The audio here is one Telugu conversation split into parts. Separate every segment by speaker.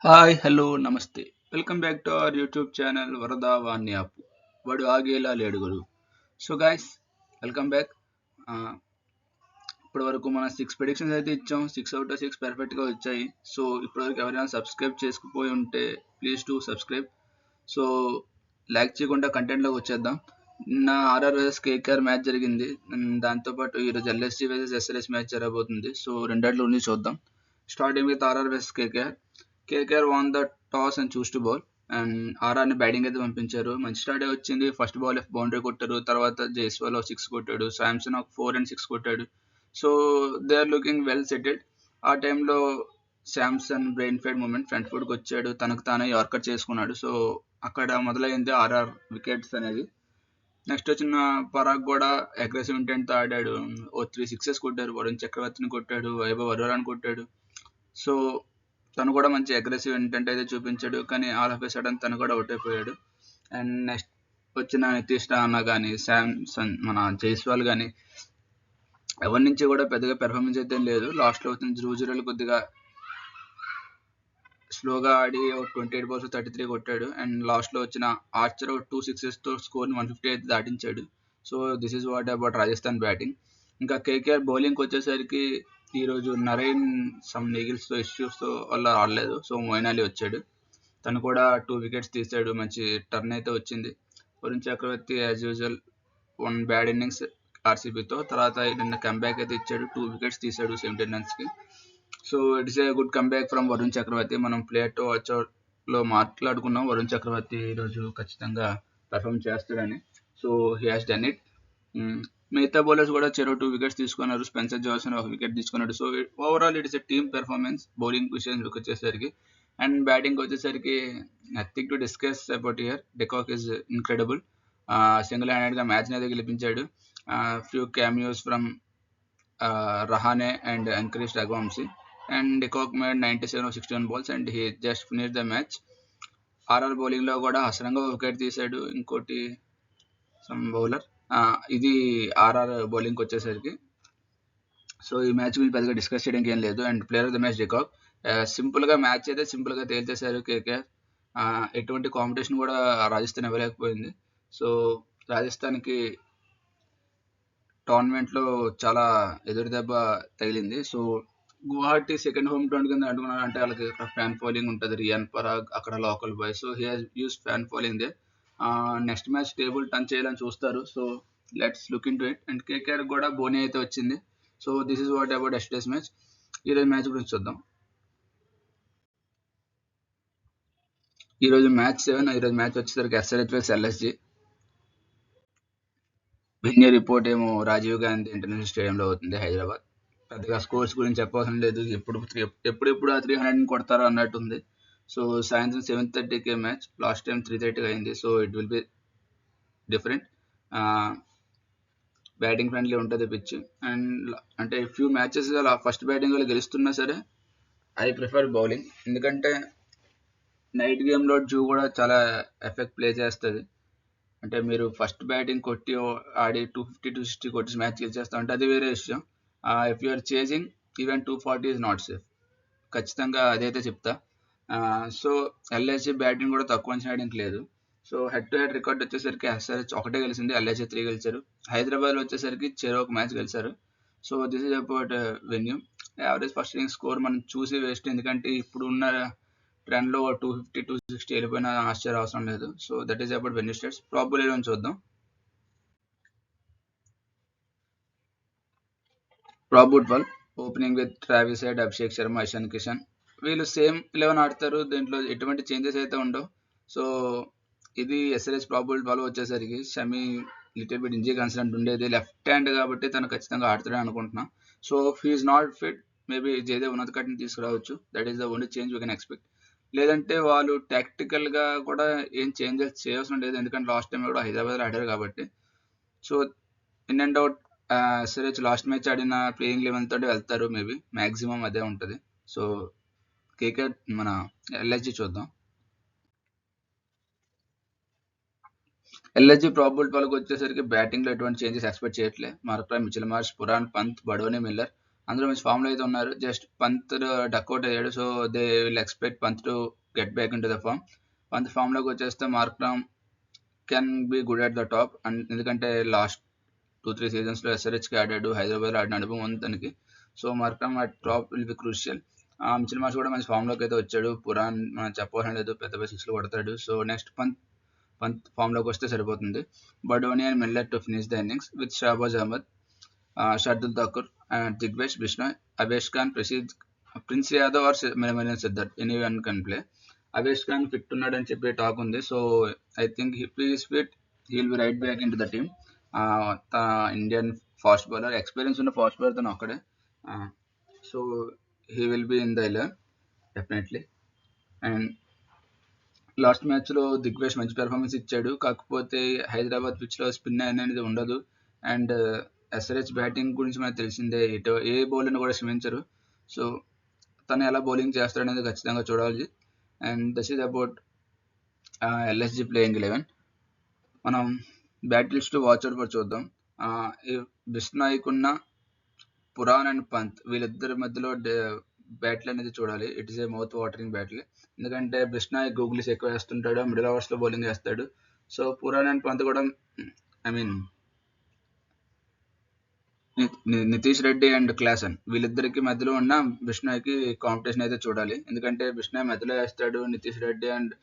Speaker 1: హాయ్ హలో నమస్తే welcome back to our YouTube channel Varada Vani అప్పు వాడు ఆగేలా లేడుగురు. So guys, welcome back. ఇప్పటి వరకు మనం 6 ప్రెడిక్షన్స్ అయితే ఇచ్చాం. 6 out of 6 పర్ఫెక్ట్గా వచ్చాయి. సో ఇప్పటివరకు ఎవరైనా సబ్స్క్రైబ్ చేసుకుపోయి ఉంటే please to subscribe. So like చేయకుండా కంటెంట్లోకి వచ్చేద్దాం. నిన్న ఆర్ఆర్ వర్సెస్ కేకేఆర్ మ్యాచ్ జరిగింది. దాంతోపాటు ఈరోజు ఎల్ఎస్జీ వర్సెస్ ఎస్ఆర్ఎస్ మ్యాచ్ జరగబోతుంది. సో రెండిట్లో ఉండి చూద్దాం. Starting with RR versus KKR. KKR won the toss and choose to bowl. And ఆర్ఆర్ని బ్యాటింగ్ అయితే పంపించారు. మంచి స్టార్ట్ వచ్చింది. ఫస్ట్ బాల్ బౌండరీ కొట్టారు. తర్వాత జైస్వాల్ 6 కొట్టాడు. శాంసన్ 4 and 6 కొట్టాడు. So they are looking well settled. ఆ టైంలో Samson brain fade moment front ఫుట్కి వచ్చాడు. తనకు తానే యార్కర్ చేసుకున్నాడు. సో అక్కడ మొదలైంది ఆర్ఆర్ వికెట్స్ అనేది. నెక్స్ట్ వచ్చిన పరాగ్ కూడా అగ్రెసివ్ ఇంటెంట్తో ఆడాడు. 3 6 కొట్టారు. వరుణ్ చక్రవర్తిని కొట్టాడు. వైభవ్ అరోరాని కొట్టాడు. సో తను కూడా మంచి అగ్రెసివ్ ఇంటెంట్ అయితే చూపించాడు. కానీ ఆల్ ఆఫ్ ఎ సడన్ తను కూడా అవుట్ అయిపోయాడు. అండ్ నెక్స్ట్ వచ్చిన నితీష్ రాణా కానీ శాంసన్ మన జైస్వాల్ కానీ ఎవరి నుంచి కూడా పెద్దగా పెర్ఫార్మెన్స్ అయితే లేదు. లాస్ట్లో వచ్చిన ధ్రువజురలు కొద్దిగా స్లోగా ఆడి 28 balls 33 కొట్టాడు. అండ్ లాస్ట్లో వచ్చిన ఆర్చర్ 2 6తో స్కోర్ని 150 అయితే దాటించాడు. So this is what about Rajasthan batting. ఇంకా కేకేఆర్ బౌలింగ్కి వచ్చేసరికి ఈరోజు నరైన్ సమ్ నీగిల్స్తో ఇష్యూస్తో వల్ల ఆడలేదు. సో మొయిన్ అలీ వచ్చాడు. తను కూడా 2 వికెట్స్ తీసాడు. మంచి టర్న్ అయితే వచ్చింది. Varun Chakravarthy as usual 1 bad innings ఆర్సీబీతో. తర్వాత నిన్న కంబ్యాక్ అయితే ఇచ్చాడు. 2 వికెట్స్ తీసాడు 17 runsకి. So it's a good comeback from Varun Chakravarthy. మనం ప్లేయర్ టు వాచ్ అవుట్లో మాట్లాడుకున్నాం వరుణ్ చక్రవర్తి ఈరోజు ఖచ్చితంగా పెర్ఫామ్ చేస్తాడని. So he has done it. మిగతా బౌలర్స్ కూడా చెరో 2 వికెట్స్ తీసుకున్నారు. స్పెన్సర్ జాన్సన్ 1 వికెట్ తీసుకున్నాడు. So overall it is a team performance bowling విషయానికి వచ్చేసరికి. అండ్ బ్యాటింగ్ వచ్చేసరికి nothing to discuss about here. De Kock is incredible. Single హ్యాండెడ్గా మ్యాచ్ని అయితే గెలిపించాడు. Few cameos from Rahane and Angkrish Raghuvanshi. And de Kock made 97 of 61 balls and he just finished the match. RR బౌలింగ్లో కూడా హసరంగా వికెట్ తీశాడు. ఇంకోటి సమ్ బౌలర్. ఇది ఆర్ఆర్ బౌలింగ్కి వచ్చేసరికి. సో ఈ మ్యాచ్ గురించి పెద్దగా డిస్కస్ చేయడానికి ఏం లేదు. And player of the match de Kock. సింపుల్గా మ్యాచ్ అయితే సింపుల్గా తేల్చేశారు కేకేఆర్. ఎటువంటి కాంపిటీషన్ కూడా రాజస్థాన్ ఇవ్వలేకపోయింది. సో రాజస్థాన్కి టోర్నమెంట్లో చాలా ఎదురు దెబ్బ తగిలింది. So Guwahati second home ground కింద అనుకున్నారు. అంటే వాళ్ళకి అక్కడ ఫ్యాన్ ఫాలోయింగ్ ఉంటుంది. రియాన్ పరాగ్ అక్కడ local boy. So he has huge fan following there. Next match table turn చేయాలని చూస్తారు. So let's look into it. And KKR కూడా బోనీ అయితే వచ్చింది. So this is what about yesterday's match. ఈరోజు మ్యాచ్ గురించి చూద్దాం. ఈరోజు మ్యాచ్ 7. ఈరోజు మ్యాచ్ వచ్చేసరికి SRH versus LSG. Venue report ఏమో రాజీవ్ గాంధీ ఇంటర్నేషనల్ స్టేడియంలో అవుతుంది హైదరాబాద్. పెద్దగా స్కోర్స్ గురించి చెప్పవసరం లేదు. ఎప్పుడెప్పుడు ఆ 300 కొడతారో అన్నట్టుంది. సో సాయంత్రం 7:30కే మ్యాచ్. లాస్ట్ టైం 3:30 అయింది. So it will be different. Batting friendly ఉంటుంది పిచ్. అండ్ అంటే ఫ్యూ మ్యాచెస్ అలా ఫస్ట్ బ్యాటింగ్ వాళ్ళు గెలుస్తున్నా సరే ఐ ప్రిఫర్ బౌలింగ్. ఎందుకంటే నైట్ గేమ్లో జూ కూడా చాలా ఎఫెక్ట్ ప్లే చేస్తుంది. అంటే మీరు ఫస్ట్ బ్యాటింగ్ కొట్టి ఆడి 250 260 కొట్టి మ్యాచ్ గెలిచేస్తా అంటే అది వేరే విషయం. If you're chasing even 240 is not safe. ఖచ్చితంగా అదైతే చెప్తా. సో ఎల్ఐసి బ్యాటింగ్ కూడా తక్కువ అంచనా వేయడానికి లేదు. So head to head record వచ్చేసరికి ఎస్ఆర్హెచ్ 1 గెలిచింది. ఎల్ఐసి 3 గెలిచారు. హైదరాబాద్లో వచ్చేసరికి చెరో 1 మ్యాచ్ గెలిచారు. So this is about venue. Average first innings score మనం చూసి వేస్ట్. ఎందుకంటే ఇప్పుడు ఉన్న ట్రెండ్లో 250 260 వెళ్ళిపోయినా ఆశ్చర్య అవసరం లేదు. So that is about venue stats. Probable ఏమని చూద్దాం. Probable opening with Travis Head, Abhishek Sharma, Ishan Kishan. వీళ్ళు సేమ్ 11 ఆడతారు. దీంట్లో ఎటువంటి చేంజెస్ అయితే ఉండవు. సో ఇది ఎస్ఆర్హెచ్ ప్రాబుల్ బాల్ వచ్చేసరికి Shami little bit injury concern ఉండేది. లెఫ్ట్ హ్యాండ్ కాబట్టి తను ఖచ్చితంగా ఆడుతాడని అనుకుంటున్నా. So he's not fit. Maybe Jaydev ఉన్నత కట్టిని తీసుకురావచ్చు. That is the only change we can expect. లేదంటే వాళ్ళు టాక్టికల్గా కూడా ఏం చేంజెస్ చేయవలసిన లేదు. ఎందుకంటే లాస్ట్ టైం కూడా హైదరాబాద్లో ఆడారు కాబట్టి. So in and out SRH last match ఆడిన ప్లేయింగ్ 11 తోటి వెళ్తారు. మేబీ మ్యాక్సిమం అదే ఉంటుంది. సో కేకేఆర్ మన ఎల్ఎస్జీ చూద్దాం. ఎల్ఎస్జీ ప్రాబబుల్ వాళ్ళకి వచ్చేసరికి బ్యాటింగ్లో ఎటువంటి చేంజెస్ ఎక్స్పెక్ట్ చేయట్లే. Markram, Mitchell Marsh, Pooran, Pant, Badoni, Miller. అందరూ మంచి ఫామ్లో అయితే ఉన్నారు. జస్ట్ పంత్ డక్అవుట్ అయ్యాడు. So they will expect Pant to get back in to the form. Pant ఫామ్లోకి వచ్చేస్తే Markram can be good at the top. And ఎందుకంటే లాస్ట్ 2-3 సీజన్స్లో ఎస్ఆర్హెచ్కి ఆడాడు, హైదరాబాద్లో ఆడిన అనుభవం ఉంది తనకి. So Markram at top will be crucial. Mitchell Marsh కూడా మంచి ఫామ్లోకి అయితే వచ్చాడు. పురాన్ మనం చెప్పవసరం లేదు, పెద్ద పెద్ద సిక్స్లు కొడతాడు. సో నెక్స్ట్ పంత్ ఫామ్లోకి వస్తే సరిపోతుంది. Badoni and Miller to finish the innings with Shahbaz Ahmed, Shardul Thakur, Digvesh Bishnoi, Avesh Khan, Prince Yadav are million Siddharth, any one can play. Avesh Khan fit ఉన్నాడని చెప్పి టాక్ ఉంది. So I think is fit, he will be right back in to the team. Indian fast bowler, experience ఉన్న ఫాస్ట్ బౌలర్ తను ఒక్కడే. So he will be in the 11 definitely. And last మ్యాచ్లో దిగ్వేష్ మంచి పెర్ఫార్మెన్స్ ఇచ్చాడు. కాకపోతే హైదరాబాద్ పిచ్లో స్పిన్ అనేది ఉండదు. అండ్ ఎస్ఆర్హెచ్ బ్యాటింగ్ గురించి మనకు తెలిసిందే, ఇటు ఏ బౌలర్ని కూడా శ్రమించరు. సో తను ఎలా బౌలింగ్ చేస్తాడనేది ఖచ్చితంగా చూడాలి. And this is about LSG playing 11. మనం battles to watch out for చూద్దాం. బిష్నాయ్కి ఉన్న పురాన్ అండ్ పంత్ వీళ్ళిద్దరి మధ్యలో బ్యాటిల్ అనేది చూడాలి. It is a mouth watering battle. ఎందుకంటే బిష్నాయ్ గూగుల్స్ ఎక్కువ వేస్తుంటాడు, మిడిల్ ఓవర్స్లో బౌలింగ్ వేస్తాడు. సో పురాన్ అండ్ పంత్ కూడా I mean Nitish Reddy and Klaasen వీళ్ళిద్దరికి మధ్యలో ఉన్న బిష్నాయ్కి కాంపిటీషన్ అయితే చూడాలి. ఎందుకంటే బిష్నాయ్ మధ్యలో వేస్తాడు, Nitish Reddy and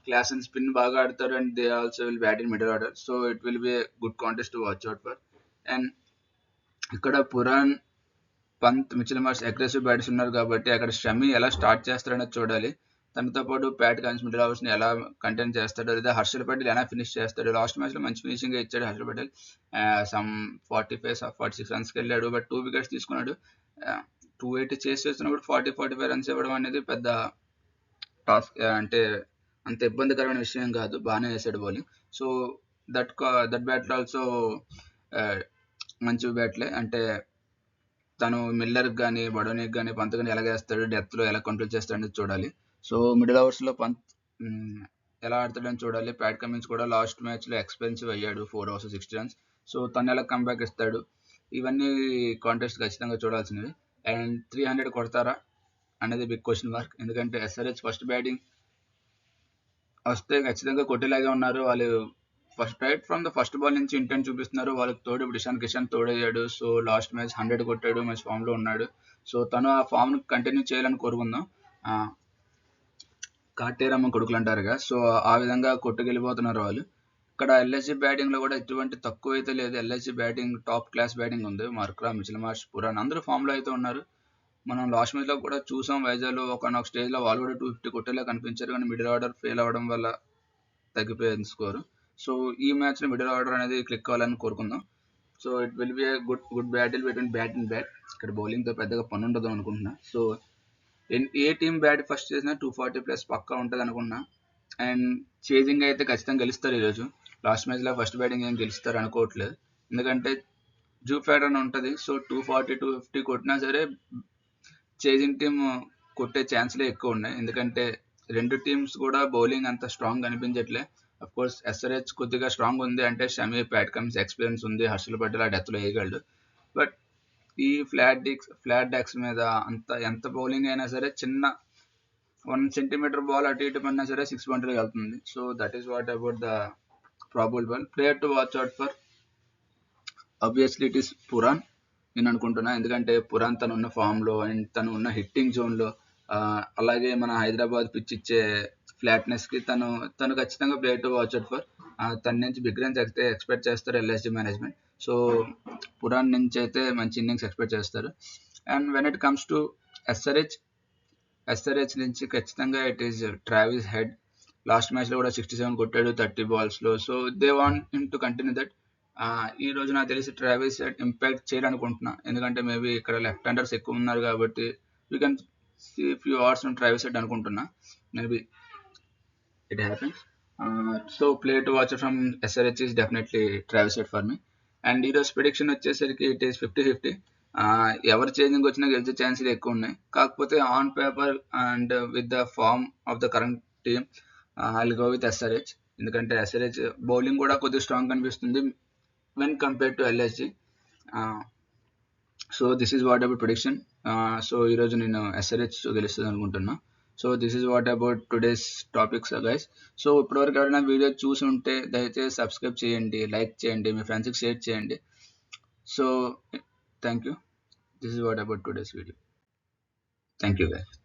Speaker 1: Klaasen spin బాగా ఆడతారు. And they also will bat in middle order. So it will be a good contest to watch out for. And ఇక్కడ Pooran, Pant, Mitchell Marsh aggressive bats ఉన్నారు కాబట్టి అక్కడ షమి ఎలా స్టార్ట్ చేస్తారనేది చూడాలి. తనతో పాటు ప్యాట్ కమిన్స్ మిడిల్ ఓవర్స్ని ఎలా కంటైన్ చేస్తాడో, లేదా హర్షల్ పటేల్ ఎలా ఫినిష్ చేస్తాడు. లాస్ట్ మ్యాచ్లో మంచి ఫినిషింగ్ ఇచ్చాడు హర్షల్ పటేల్. సమ్ 45-46 రన్స్కి వెళ్ళాడు, బట్ 2 వికెట్స్ తీసుకున్నాడు. 280 చేసి చేస్తున్నప్పుడు 40-45 రన్స్ ఇవ్వడం అనేది పెద్ద టాస్క్, అంటే అంత ఇబ్బందికరమైన విషయం కాదు. బాగానే వేసాడు బౌలింగ్. సో దట్ బ్యాట్లు ఆల్సో మంచి బ్యాట్లే. అంటే తను మిల్లర్కి కానీ, బడోనికి కానీ, పంత్ కానీ ఎలా వేస్తాడు, డెప్త్లో ఎలా కంట్రోల్ చేస్తాడని చూడాలి. సో మిడిల్ ఓవర్స్లో పంత్ ఎలా ఆడతాడని చూడాలి. ప్యాట్ కమిన్స్ కూడా లాస్ట్ మ్యాచ్లో ఎక్స్పెన్సివ్ అయ్యాడు, 4 overs 60 runs. సో తను ఎలా కంబ్యాక్ ఇస్తాడు, ఇవన్నీ కాంటెస్ట్ ఖచ్చితంగా చూడాల్సినవి. అండ్ 300 కొడతారా అనేది బిగ్ క్వశ్చన్ మార్క్. ఎందుకంటే ఎస్ఆర్హెచ్ ఫస్ట్ బ్యాటింగ్ వస్తే ఖచ్చితంగా కొట్టేలాగే ఉన్నారు వాళ్ళు. Right from the first ball నుంచి ఇంటెంట్ చూపిస్తున్నారు. వాళ్ళకి తోడు ఇప్పుడు ఇషాన్ కిషన్ తోడయ్యాడు. సో లాస్ట్ మ్యాచ్ 100 కొట్టాడు, మంచి ఫామ్లో ఉన్నాడు. సో తను ఆ ఫామ్ను కంటిన్యూ చేయాలని కోరుకుందాం. కాటేరమ్మ కొడుకులు అంటారుగా, సో ఆ విధంగా కొట్టుకెళ్ళిపోతున్నారు వాళ్ళు. ఇక్కడ ఎల్ఎస్జి బ్యాటింగ్లో కూడా ఎటువంటి తక్కువ అయితే లేదు. LSG batting top class batting ఉంది. మార్క్రమ్, మిచిల్ మార్ష్, పురాన్ అందరూ ఫామ్లో అయితే ఉన్నారు. మనం లాస్ట్ మ్యాచ్లో కూడా చూసాం, వైజాగ్లో ఒక స్టేజ్లో వాళ్ళు కూడా 250 కొట్టేలా కనిపించారు. కానీ మిడిల్ ఆర్డర్ ఫెయిల్ అవ్వడం వల్ల తగ్గిపోయింది స్కోరు. సో ఈ మ్యాచ్లో మిడిల్ ఆర్డర్ అనేది క్లిక్ అవ్వాలని కోరుకుందాం. So it will be a good battle between bat and bat. ఇక్కడ బౌలింగ్తో పెద్దగా పని ఉండదు అనుకుంటున్నా. సో ఏ టీం బ్యాట్ ఫస్ట్ చేసినా 240+ పక్కా ఉంటుంది అనుకున్నా. అండ్ చేజింగ్ అయితే ఖచ్చితంగా గెలుస్తారు ఈరోజు. లాస్ట్ మ్యాచ్లో ఫస్ట్ బ్యాటింగ్ ఏం గెలుస్తారు అనుకోవట్లేదు. ఎందుకంటే జూఫ్యాడ్ అని ఉంటుంది. సో 240-250 కొట్టినా సరే చేజింగ్ టీమ్ కొట్టే ఛాన్స్లే ఎక్కువ ఉన్నాయి. ఎందుకంటే రెండు టీమ్స్ కూడా బౌలింగ్ అంత స్ట్రాంగ్ అనిపించట్లే. అఫ్ కోర్స్ ఎస్ఆర్హెచ్ కొద్దిగా స్ట్రాంగ్ ఉంది, అంటే షమి, ప్యాట్ కమిన్స్ ఎక్స్పీరియన్స్ ఉంది, హర్షల్ పటేల్ ఆ డెత్లో వేయగలడు. బట్ ఈ ఫ్లాట్ డెక్స్ మీద ఎంత బౌలింగ్ అయినా సరే చిన్న 1 centimeter బాల్ అటు ఇటు పడినా సరే 6 boundaries వెళ్తుంది. So that is what about the probable ball. Player to watch out for obviously it is Puran నేను అనుకుంటున్నా. ఎందుకంటే పురాన్ తను ఉన్న ఫామ్లో అండ్ తను ఉన్న హిట్టింగ్ జోన్లో, అలాగే మన హైదరాబాద్ పిచ్ ఇచ్చే ఫ్లాట్నెస్కి తను ఖచ్చితంగా player to watch out for. తన నుంచి బిగ్ రన్స్ అయితే ఎక్స్పెక్ట్ చేస్తారు ఎల్ఎస్జి మేనేజ్మెంట్. సో పురాన్ నుంచి అయితే మంచి ఇన్నింగ్స్ ఎక్స్పెక్ట్ చేస్తారు. And when it comes to SRH నుంచి ఖచ్చితంగా it is Travis head. Last మ్యాచ్లో కూడా 67 కొట్టాడు 30 balls. So they want him to continue that. ఈ రోజు నాకు తెలిసి ట్రావిస్ హెడ్ ఇంపాక్ట్ చేయాలనుకుంటున్నా. ఎందుకంటే మేబీ ఇక్కడ లెఫ్ట్ హ్యాండర్స్ ఎక్కువ ఉన్నారు కాబట్టి we can see few overs Travis Head అనుకుంటున్నా. Maybe it happens. So player to watch from SRH is definitely Travis Head for me. And ఈరోజు ప్రిడిక్షన్ వచ్చేసరికి ఇట్ ఈస్ 50-50. ఎవరు చేంజింగ్ వచ్చినా గెలిచే ఛాన్సులు ఎక్కువ ఉన్నాయి. కాకపోతే on paper and with the form of the current team I will go with SRH. ఎందుకంటే ఎస్ఆర్హెచ్ బౌలింగ్ కూడా కొద్దిగా స్ట్రాంగ్ కనిపిస్తుంది when compare to LSG. So this is what about prediction. So ఈరోజు నేను ఎస్ఆర్హెచ్ గెలుస్తుంది అనుకుంటున్నా. So this is what about today's topics guys. So ఇప్పటివరకు ఎవరైనా వీడియో చూసి ఉంటే దయచేసి సబ్స్క్రైబ్ చేయండి, లైక్ చేయండి, మీ ఫ్రెండ్స్కి షేర్ చేయండి. So thank you. This is what about today's video. Thank you guys.